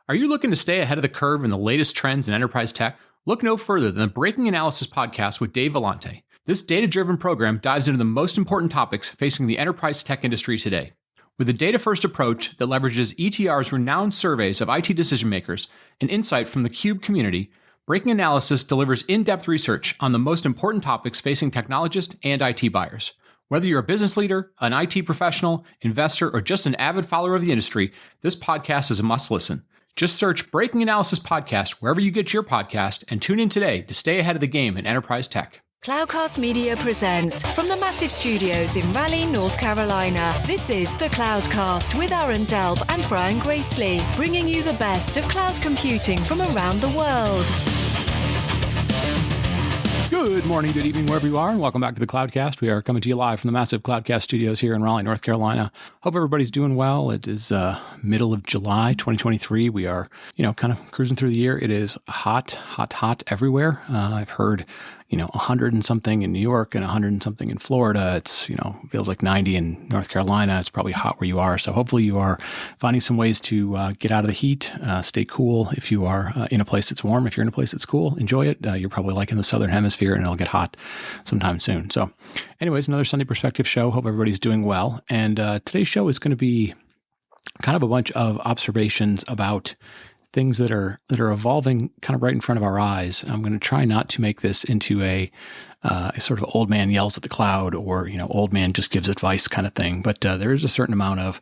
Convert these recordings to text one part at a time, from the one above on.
Are you looking to stay ahead of the curve in the latest trends in enterprise tech? Look no further than the Breaking Analysis podcast with Dave Vellante. This data-driven program dives into the most important topics facing the enterprise tech industry today. With a data-first approach that leverages ETR's renowned surveys of IT decision-makers and insight from the CUBE community, Breaking Analysis delivers in-depth research on the most important topics facing technologists and IT buyers. Whether you're a business leader, an IT professional, investor, or just an avid follower of the industry, this podcast is a must-listen. Just search Breaking Analysis Podcast wherever you get your podcast and tune in today to stay ahead of the game in enterprise tech. Cloudcast Media presents from the massive studios in Raleigh, North Carolina. This is the Cloudcast with Aaron Delp and Brian Gracely, bringing you the best of cloud computing from around the world. Good morning, good evening, wherever you are, and welcome back to the Cloudcast. We are coming to you live from the massive Cloudcast studios here in Raleigh, North Carolina. Hope everybody's doing well. It is middle of July, 2023. We are, kind of cruising through the year. It is hot everywhere. I've heard, 100 and something in New York and 100 and something in Florida. It's, feels like 90 in North Carolina. It's probably hot where you are. So hopefully you are finding some ways to get out of the heat, stay cool. If you are in a place that's warm, if you're in a place that's cool, enjoy it. You're probably liking the Southern Hemisphere and it'll get hot sometime soon. So anyways, another Sunday Perspective show. Hope everybody's doing well. And today's show is going to be kind of a bunch of observations about things that are evolving kind of right in front of our eyes. I'm going to try not to make this into a sort of old man yells at the cloud or, old man just gives advice kind of thing. But there is a certain amount of,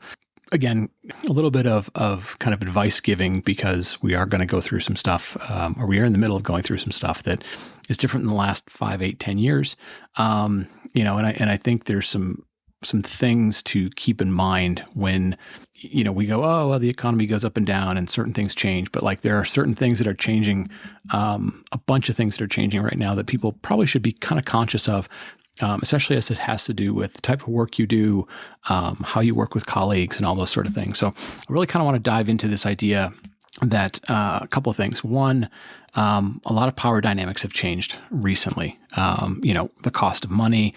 again, a little bit of kind of advice giving because we are going to go through some stuff, or we are in the middle of going through some stuff that is different in the last 5, 8, 10 years. And I think there's some things to keep in mind when, we go, oh, well, the economy goes up and down and certain things change. But like there are certain things that are changing, a bunch of things that are changing right now that people probably should be kind of conscious of, especially as it has to do with the type of work you do, how you work with colleagues and all those sort of things. So I really kind of want to dive into this idea that a couple of things. One, a lot of power dynamics have changed recently. The cost of money,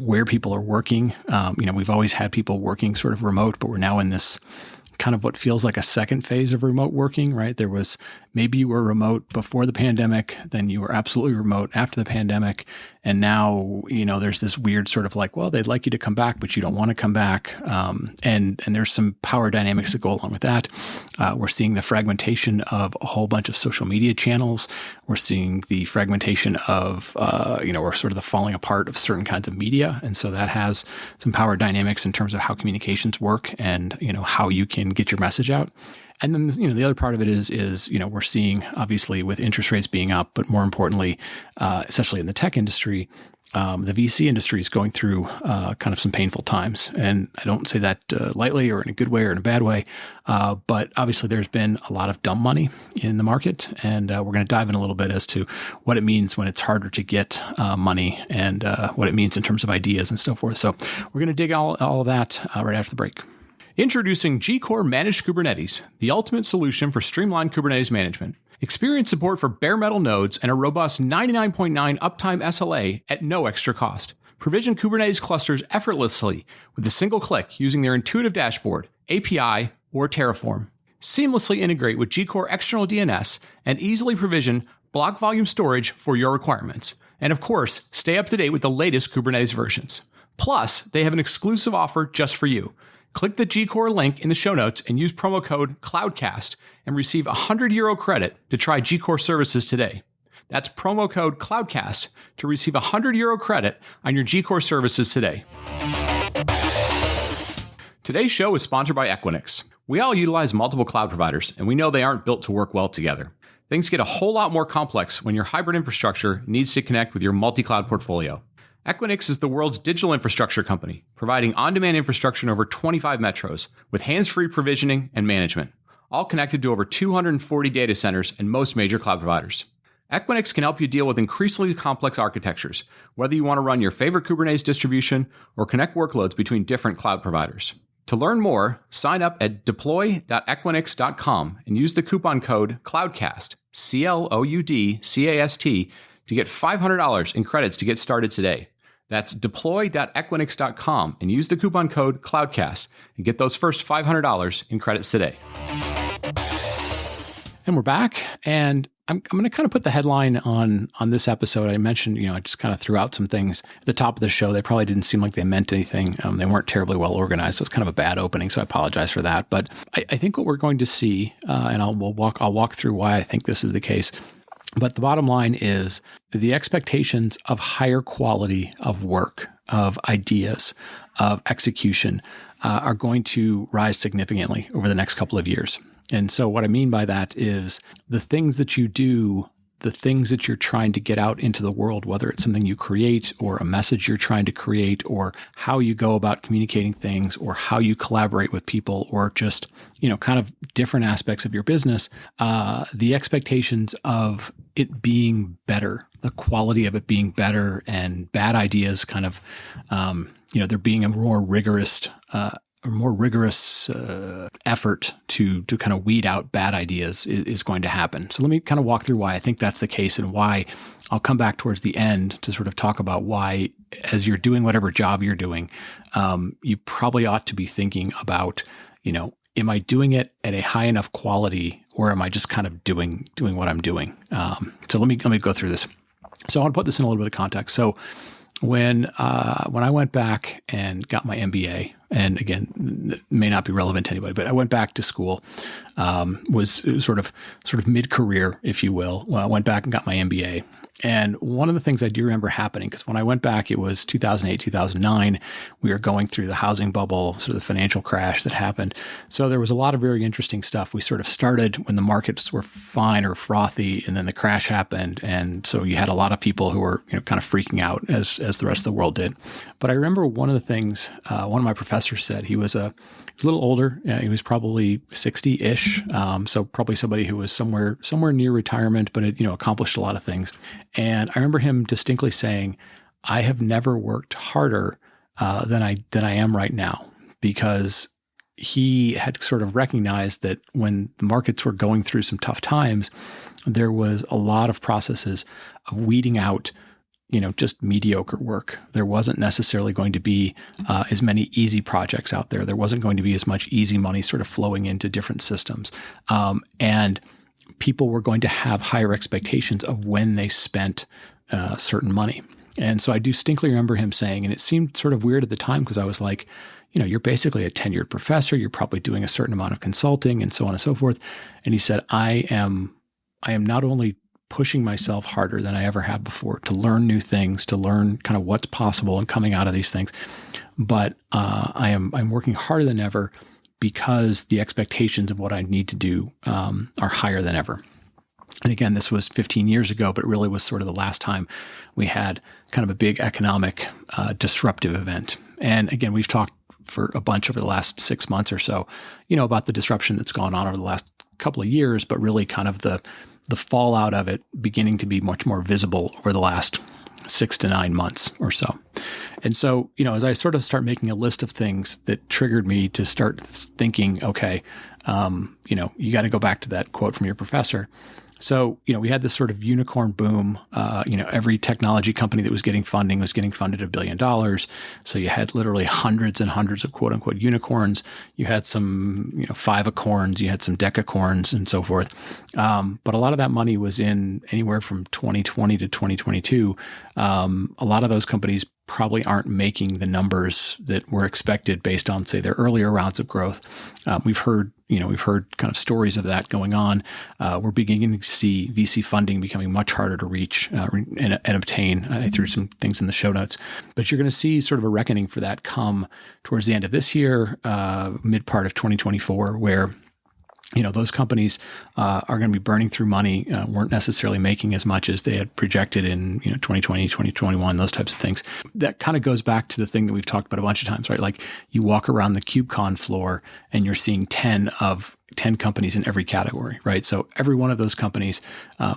where people are working. We've always had people working sort of remote, but we're now in this kind of what feels like a second phase of remote working, right? There was maybe you were remote before the pandemic, then you were absolutely remote after the pandemic. And now, there's this weird sort of like, well, they'd like you to come back, but you don't want to come back. And there's some power dynamics that go along with that. We're seeing the fragmentation of a whole bunch of social media channels. We're seeing the fragmentation of, or sort of the falling apart of certain kinds of media. And so that has some power dynamics in terms of how communications work and, how you can get your message out. And then, the other part of it is, we're seeing obviously with interest rates being up, but more importantly, especially in the tech industry, the VC industry is going through kind of some painful times. And I don't say that lightly or in a good way or in a bad way. But obviously there's been a lot of dumb money in the market. And we're going to dive in a little bit as to what it means when it's harder to get money and what it means in terms of ideas and so forth. So we're going to dig all of that right after the break. Introducing G-Core Managed Kubernetes, the ultimate solution for streamlined Kubernetes management. Experience support for bare metal nodes and a robust 99.9 uptime SLA at no extra cost. Provision Kubernetes clusters effortlessly with a single click using their intuitive dashboard, API, or Terraform. Seamlessly integrate with G-Core external DNS and easily provision block volume storage for your requirements. And of course, stay up to date with the latest Kubernetes versions. Plus, they have an exclusive offer just for you. Click the G-Core link in the show notes and use promo code CLOUDCAST and receive €100 credit to try G-Core services today. That's promo code CLOUDCAST to receive €100 credit on your G-Core services today. Today's show is sponsored by Equinix. We all utilize multiple cloud providers, and we know they aren't built to work well together. Things get a whole lot more complex when your hybrid infrastructure needs to connect with your multi-cloud portfolio. Equinix is the world's digital infrastructure company, providing on-demand infrastructure in over 25 metros with hands-free provisioning and management, all connected to over 240 data centers and most major cloud providers. Equinix can help you deal with increasingly complex architectures, whether you want to run your favorite Kubernetes distribution or connect workloads between different cloud providers. To learn more, sign up at deploy.equinix.com and use the coupon code CLOUDCAST, CLOUDCAST, to get $500 in credits to get started today. That's deploy.equinix.com and use the coupon code CLOUDCAST and get those first $500 in credits today. And we're back, and I'm going to kind of put the headline on this episode. I mentioned, I just kind of threw out some things at the top of the show. They probably didn't seem like they meant anything. They weren't terribly well organized, so it's kind of a bad opening. So I apologize for that. But I think what we're going to see, and I'll walk through why I think this is the case. But the bottom line is the expectations of higher quality of work, of ideas, of execution are going to rise significantly over the next couple of years. And so what I mean by that is the things that you do, the things that you're trying to get out into the world, whether it's something you create or a message you're trying to create or how you go about communicating things or how you collaborate with people or just, kind of different aspects of your business, the expectations of it being better, the quality of it being better and bad ideas kind of, there being a more rigorous effort to kind of weed out bad ideas is going to happen. So let me kind of walk through why I think that's the case and why I'll come back towards the end to sort of talk about why, as you're doing whatever job you're doing, you probably ought to be thinking about, am I doing it at a high enough quality or am I just kind of doing what I'm doing? So let me go through this. So I want to put this in a little bit of context. So when I went back and got my MBA, and again, it may not be relevant to anybody, but I went back to school, it was sort of mid-career, if you will. Well, I went back and got my MBA. And one of the things I do remember happening, because when I went back, it was 2008, 2009, we were going through the housing bubble, sort of the financial crash that happened. So there was a lot of very interesting stuff. We sort of started when the markets were fine or frothy, and then the crash happened. And so you had a lot of people who were kind of freaking out as the rest of the world did. But I remember one of the things one of my professors said. He was a little older. He was probably 60-ish, so probably somebody who was somewhere near retirement, but had accomplished a lot of things. And I remember him distinctly saying, I have never worked harder than I am right now, because he had sort of recognized that when the markets were going through some tough times, there was a lot of processes of weeding out just mediocre work. There wasn't necessarily going to be as many easy projects out there. There wasn't going to be as much easy money sort of flowing into different systems. And people were going to have higher expectations of when they spent certain money. And so I do distinctly remember him saying, and it seemed sort of weird at the time because I was like, you're basically a tenured professor. You're probably doing a certain amount of consulting and so on and so forth. And he said, I am not only pushing myself harder than I ever have before to learn new things, to learn kind of what's possible and coming out of these things, but I'm working harder than ever because the expectations of what I need to do are higher than ever. And again, this was 15 years ago, but it really was sort of the last time we had kind of a big economic disruptive event. And again, we've talked for a bunch over the last 6 months or so, about the disruption that's gone on over the last couple of years, but really kind of the fallout of it beginning to be much more visible over the last 6 to 9 months or so. And so, as I sort of start making a list of things that triggered me to start thinking, okay, you got to go back to that quote from your professor. So, we had this sort of unicorn boom. Every technology company that was getting funding was getting funded $1 billion. So you had literally hundreds and hundreds of quote unquote unicorns. You had some, five-acorns, you had some decacorns and so forth. But a lot of that money was in anywhere from 2020 to 2022. A lot of those companies probably aren't making the numbers that were expected based on, say, their earlier rounds of growth. We've heard kind of stories of that going on. We're beginning to see VC funding becoming much harder to reach and obtain. I threw some things in the show notes, but you're going to see sort of a reckoning for that come towards the end of this year, mid part of 2024, where those companies are going to be burning through money, weren't necessarily making as much as they had projected in 2020, 2021, those types of things. That kind of goes back to the thing that we've talked about a bunch of times, right? Like you walk around the KubeCon floor and you're seeing 10 companies in every category, right? So every one of those companies,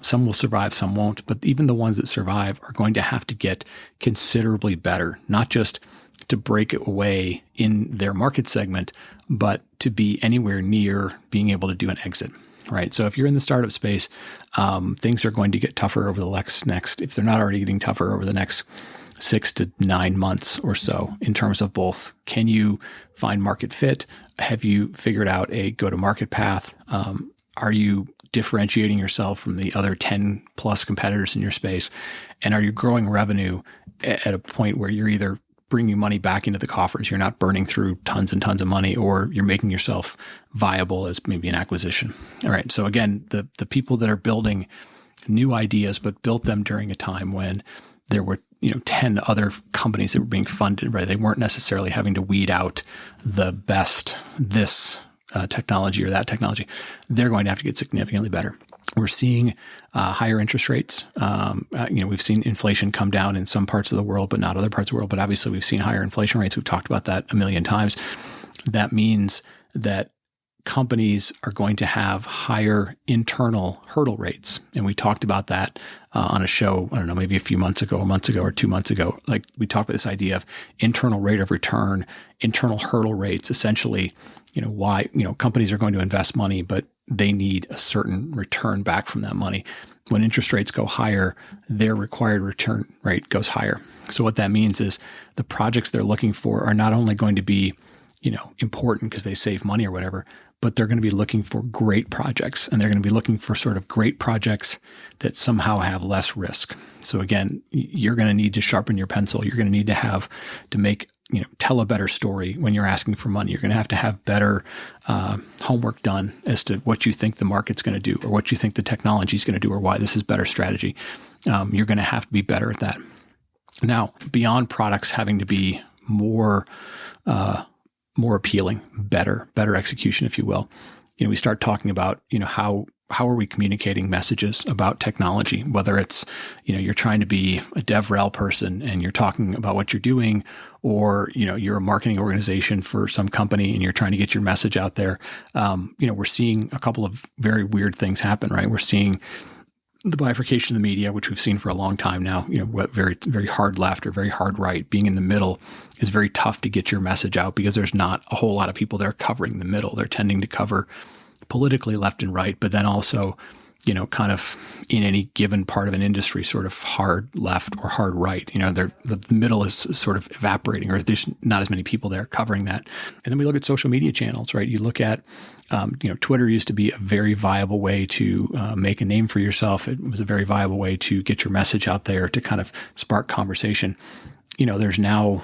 some will survive, some won't, but even the ones that survive are going to have to get considerably better, not just to break away in their market segment, but to be anywhere near being able to do an exit, right? So if you're in the startup space, things are going to get tougher over the next, if they're not already getting tougher over the next 6 to 9 months or so in terms of both, can you find market fit? Have you figured out a go-to-market path? Are you differentiating yourself from the other 10 plus competitors in your space? And are you growing revenue at a point where you're either bringing money back into the coffers, you're not burning through tons and tons of money, or you're making yourself viable as maybe an acquisition? All right. So again, the people that are building new ideas, but built them during a time when there were 10 other companies that were being funded, right? They weren't necessarily having to weed out the best technology or that technology. They're going to have to get significantly better. We're seeing higher interest rates. We've seen inflation come down in some parts of the world, but not other parts of the world. But obviously, we've seen higher inflation rates. We've talked about that a million times. That means that companies are going to have higher internal hurdle rates. And we talked about that on a show, I don't know, maybe a month ago or 2 months ago. Like, we talked about this idea of internal rate of return, internal hurdle rates, essentially, why, companies are going to invest money, but they need a certain return back from that money. When interest rates go higher, their required return rate goes higher. So what that means is the projects they're looking for are not only going to be, important because they save money or whatever, but they're going to be looking for great projects, and they're going to be looking for sort of great projects that somehow have less risk. So again, you're going to need to sharpen your pencil. You're going to need to make, tell a better story when you're asking for money. You're going to have better homework done as to what you think the market's going to do, or what you think the technology is going to do, or why this is better strategy. You're going to have to be better at that. Now, beyond products having to be more appealing, better execution, if you will. We start talking about, how are we communicating messages about technology, whether it's, you're trying to be a DevRel person and you're talking about what you're doing, or, you're a marketing organization for some company and you're trying to get your message out there. We're seeing a couple of very weird things happen, right? We're seeing the bifurcation of the media, which we've seen for a long time now, what very, very hard left or very hard right. Being in the middle is very tough to get your message out because there's not a whole lot of people there covering the middle. They're tending to cover politically left and right, but then also, kind of in any given part of an industry, sort of hard left or hard right. The middle is sort of evaporating, or there's not as many people there covering that. And then we look at social media channels, right? You look at, Twitter used to be a very viable way to make a name for yourself. It was a very viable way to get your message out there, to kind of spark conversation. There's now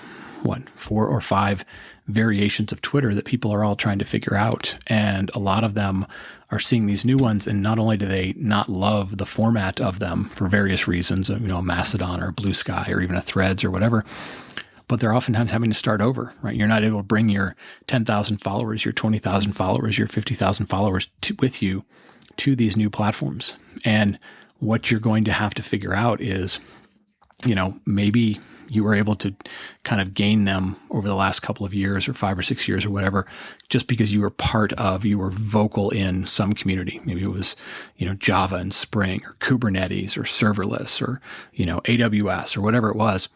4 or 5 variations of Twitter that people are all trying to figure out. And a lot of them are seeing these new ones. And not only do they not love the format of them for various reasons, a Mastodon or Blue Sky or even a Threads or whatever, but they're oftentimes having to start over, right? You're not able to bring your 10,000 followers, your 20,000 followers, your 50,000 followers with you to these new platforms. And what you're going to have to figure out is, maybe you were able to kind of gain them over the last couple of years or 5 or 6 years or whatever, just because you were vocal in some community. Maybe it was, Java and Spring or Kubernetes or serverless or, AWS or whatever it was.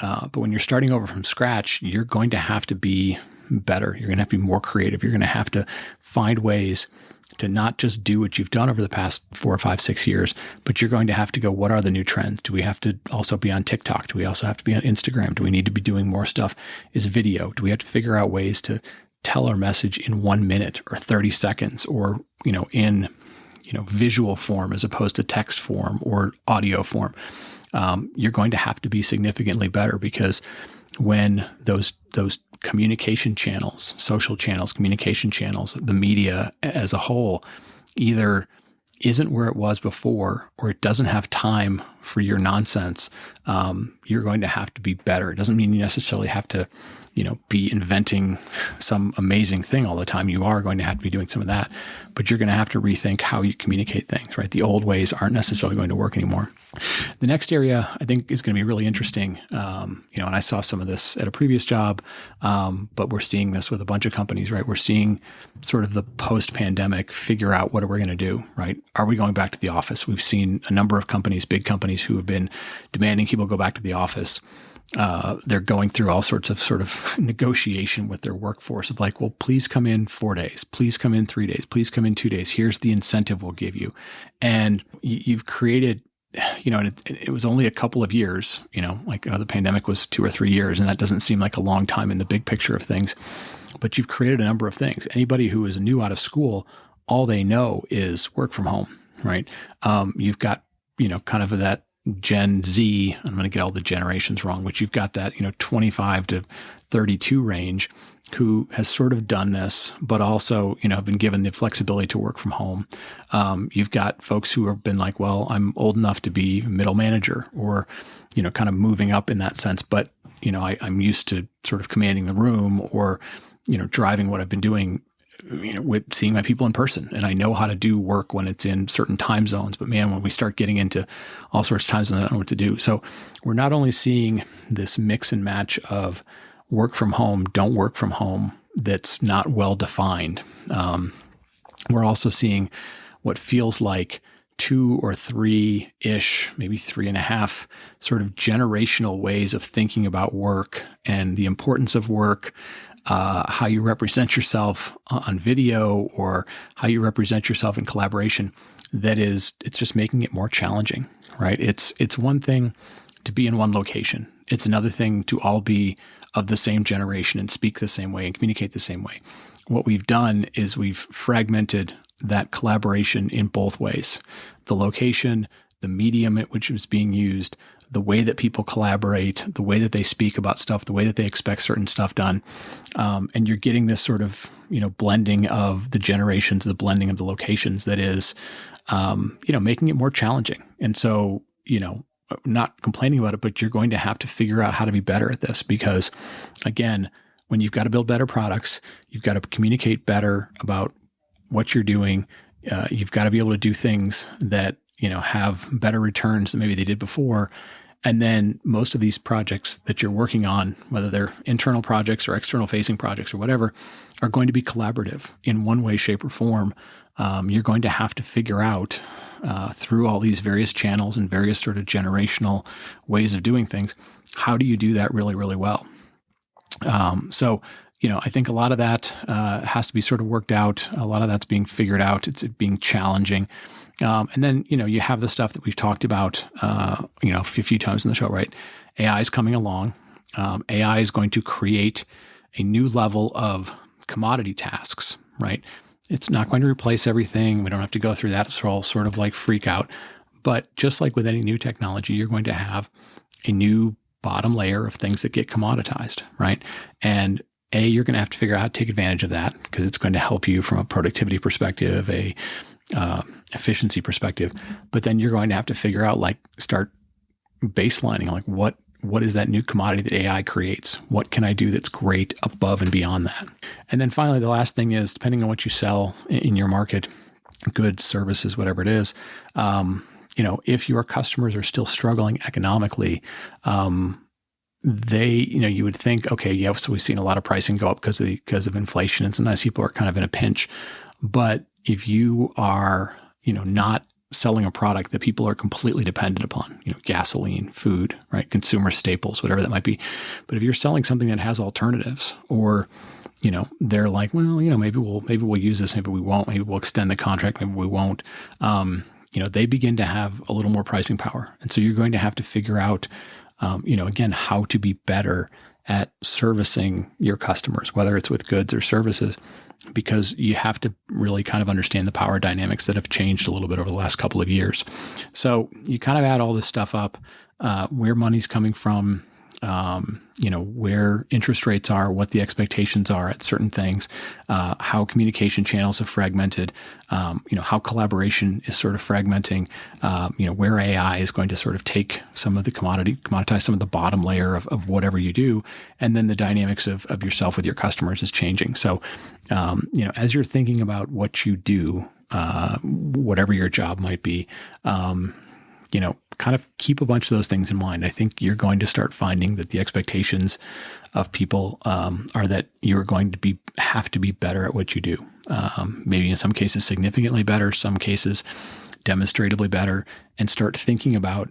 But when you're starting over from scratch, you're going to have to be better. You're going to have to be more creative. You're going to have to find ways to not just do what you've done over the past 4 or 5, 6 years, but you're going to have to go, what are the new trends? Do we have to also be on TikTok? Do we also have to be on Instagram? Do we need to be doing more stuff? Is video? Do we have to figure out ways to tell our message in 1 minute or 30 seconds or, in, visual form as opposed to text form or audio form? You're going to have to be significantly better, because when those communication channels, social channels, communication channels, the media as a whole, either isn't where it was before or it doesn't have time for your nonsense, you're going to have to be better. It doesn't mean you necessarily have to, be inventing some amazing thing all the time. You are going to have to be doing some of that, but you're going to have to rethink how you communicate things, right? The old ways aren't necessarily going to work anymore. The next area I think is going to be really interesting, and I saw some of this at a previous job, but we're seeing this with a bunch of companies, right? We're seeing sort of the post-pandemic figure out what are we going to do, right? Are we going back to the office? We've seen a number of companies, big companies, who have been demanding people go back to the office. They're going through all sorts of sort of negotiation with their workforce of like, well, please come in 4 days, please come in 3 days, please come in 2 days. Here's the incentive we'll give you. And you've created, and it was only a couple of years, the pandemic was 2 or 3 years, and that doesn't seem like a long time in the big picture of things, but you've created a number of things. Anybody who is new out of school, all they know is work from home, right? You've got, kind of that Gen Z, I'm going to get all the generations wrong, but you've got that, 25 to 32 range who has sort of done this, but also, have been given the flexibility to work from home. You've got folks who have been like, well, I'm old enough to be middle manager or, kind of moving up in that sense, but, I'm used to sort of commanding the room or, driving what I've been doing, with seeing my people in person. And I know how to do work when it's in certain time zones. But man, when we start getting into all sorts of time zones, I don't know what to do. So we're not only seeing this mix and match of work from home, don't work from home, that's not well defined. We're also seeing what feels like 2 or 3-ish, maybe 3.5 sort of generational ways of thinking about work and the importance of work, how you represent yourself on video or how you represent yourself in collaboration. It's just making it more challenging, right? It's one thing to be in one location. It's another thing to all be of the same generation and speak the same way and communicate the same way. What we've done is we've fragmented that collaboration in both ways. The location, the medium at which it's being used, the way that people collaborate, the way that they speak about stuff, the way that they expect certain stuff done. And you're getting this sort of, blending of the generations, the blending of the locations that is, making it more challenging. And so, not complaining about it, but you're going to have to figure out how to be better at this because, again, when you've got to build better products, you've got to communicate better about what you're doing. You've got to be able to do things that, have better returns than maybe they did before. And then most of these projects that you're working on, whether they're internal projects or external facing projects or whatever, are going to be collaborative in one way, shape, or form. You're going to have to figure out through all these various channels and various sort of generational ways of doing things, how do you do that really, really well? So, I think a lot of that has to be sort of worked out. A lot of that's being figured out. It's being challenging. And then, you have the stuff that we've talked about, a few times in the show, right? AI is coming along. AI is going to create a new level of commodity tasks, right? It's not going to replace everything. We don't have to go through that. It's all sort of like freak out. But just like with any new technology, you're going to have a new bottom layer of things that get commoditized, right? And you're going to have to figure out how to take advantage of that because it's going to help you from a productivity perspective, a efficiency perspective. But then you're going to have to figure out, start baselining, what is that new commodity that AI creates? What can I do that's great above and beyond that? And then finally, the last thing is, depending on what you sell in your market, goods, services, whatever it is, if your customers are still struggling economically, you would think, okay, yeah, so we've seen a lot of pricing go up because of inflation, and sometimes people are kind of in a pinch. But if you are, not selling a product that people are completely dependent upon, gasoline, food, right, consumer staples, whatever that might be. But if you're selling something that has alternatives, or they're like, well, maybe we'll use this, maybe we won't, maybe we'll extend the contract, maybe we won't. They begin to have a little more pricing power, and so you're going to have to figure out, again, how to be better at servicing your customers, whether it's with goods or services, because you have to really kind of understand the power dynamics that have changed a little bit over the last couple of years. So you kind of add all this stuff up, where money's coming from, where interest rates are, what the expectations are at certain things, how communication channels have fragmented, how collaboration is sort of fragmenting, where AI is going to sort of take some of the commoditize some of the bottom layer of whatever you do. And then the dynamics of yourself with your customers is changing. So, as you're thinking about what you do, whatever your job might be, kind of keep a bunch of those things in mind. I think you're going to start finding that the expectations of people are that you're going to have to be better at what you do. Maybe in some cases significantly better, some cases demonstrably better, and start thinking about,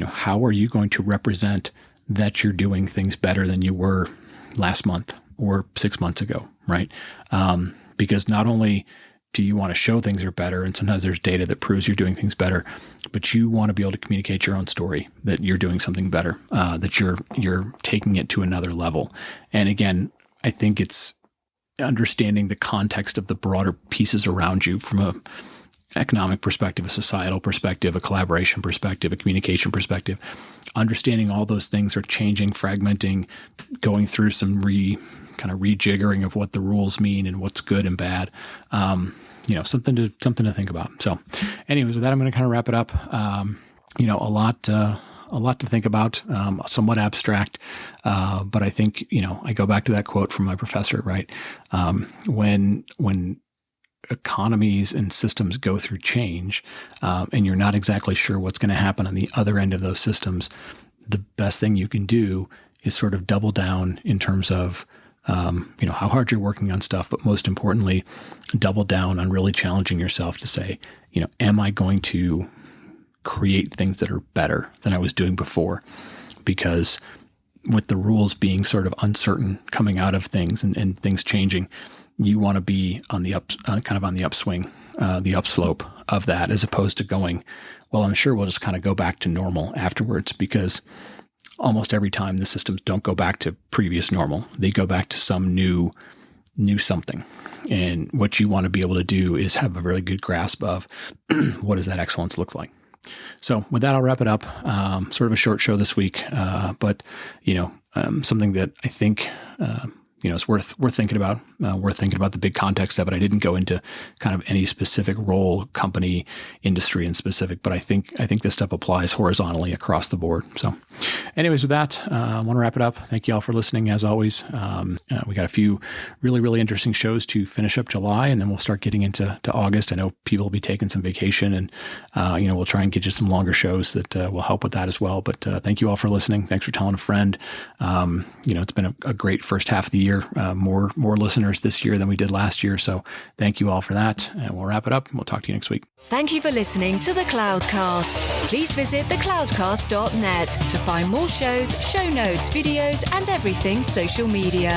how are you going to represent that you're doing things better than you were last month or 6 months ago, right? Because not only do you want to show things are better, and sometimes there's data that proves you're doing things better, but you want to be able to communicate your own story that you're doing something better, that you're taking it to another level. And again, I think it's understanding the context of the broader pieces around you from economic perspective, a societal perspective, a collaboration perspective, a communication perspective. Understanding all those things are changing, fragmenting, going through some kind of rejiggering of what the rules mean and what's good and bad. Something to think about. So, anyways, with that, I'm going to kind of wrap it up. A lot to think about, somewhat abstract, but I think I go back to that quote from my professor, right? When economies and systems go through change, and you're not exactly sure what's going to happen on the other end of those systems, the best thing you can do is sort of double down in terms of how hard you're working on stuff, but most importantly, double down on really challenging yourself to say, am I going to create things that are better than I was doing before? Because with the rules being sort of uncertain coming out of things and things changing, you want to be on the kind of on the upswing, the upslope of that, as opposed to going, well, I'm sure we'll just kind of go back to normal afterwards, because almost every time the systems don't go back to previous normal, they go back to some new something. And what you want to be able to do is have a very good grasp of what does that excellence look like. So with that, I'll wrap it up. Sort of a short show this week, but something that I think is worth thinking about. Worth thinking about the big context of it. I didn't go into kind of any specific role, company, industry in specific, but I think this stuff applies horizontally across the board. So, anyways, with that, I want to wrap it up. Thank you all for listening. As always, we got a few really, really interesting shows to finish up July, and then we'll start getting into August. I know people will be taking some vacation, and we'll try and get you some longer shows that will help with that as well. But thank you all for listening. Thanks for telling a friend. It's been a great first half of the year. More listeners this year than we did last year. So thank you all for that. And we'll wrap it up. We'll talk to you next week. Thank you for listening to The Cloudcast. Please visit thecloudcast.net to find more shows, show notes, videos, and everything social media.